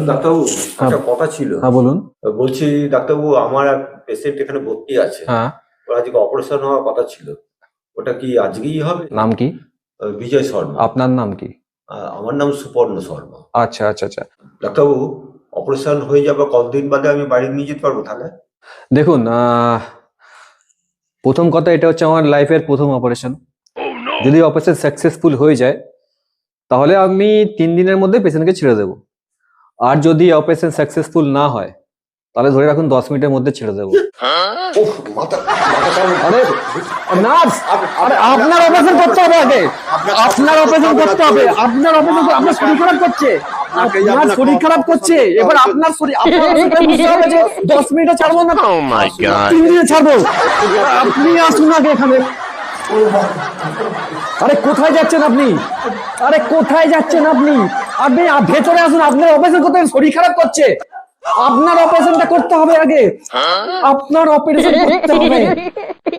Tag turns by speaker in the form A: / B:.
A: ডাক্তারবাবু, একটা কথা ছিল।
B: হ্যাঁ বলুন।
A: বলছি ডাক্তারবাবু, আমার এক পেশেন্ট এখানে ভর্তি আছে।
B: হ্যাঁ,
A: ওর আজকে অপারেশন হওয়ার কথা ছিল। ওটা কি আজকেই হবে?
B: নাম কি?
A: বিজয় শর্মা।
B: আপনার নাম কি?
A: আমার নাম সুপর্ণ শর্মা।
B: আচ্ছা আচ্ছা আচ্ছা।
A: ডাক্তারবাবু, অপারেশন হয়ে যাবে কতদিন বাদে আমি বাড়ি নিয়ে যেতে পারবো তাহলে?
B: দেখুন, প্রথম কথা, এটা হচ্ছে আমার লাইফের প্রথম অপারেশন। যদি অপারেশন সাকসেসফুল হয়ে যায় তাহলে আমি 3 দিনের মধ্যে পেশেন্টকে ছেড়ে দেবো। আর যদি অপারেশন সাকসেসফুল না হয় তাহলে ধরে রাখুন 10 মিনিটের মধ্যে ছেড়ে দেবো।
A: ওহ,
B: আরে নার্স, আরে আপনার অপারেশন করতে হবে আগে। আপনার অপারেশন করতে হবে। আপনার অপারেশন, আপনার শরীর খারাপ করছে। আপনার শরীর খারাপ করছে। এবার আপনার শরীর, আপনার বুঝতে হবে যে 10 মিনিটে ছাড়বো না, 3 দিনে ছাড়বো। আপনি আসুন আগে এখানে। আরে কোথায় যাচ্ছেন আপনি? আরে কোথায় যাচ্ছেন আপনি? আপনি ভেতরে আসুন। আপনার অপারেশন করতে হবে, শরীর খারাপ করছে। আপনার অপারেশনটা করতে হবে আগে। আপনার অপারেশন করতে হবে।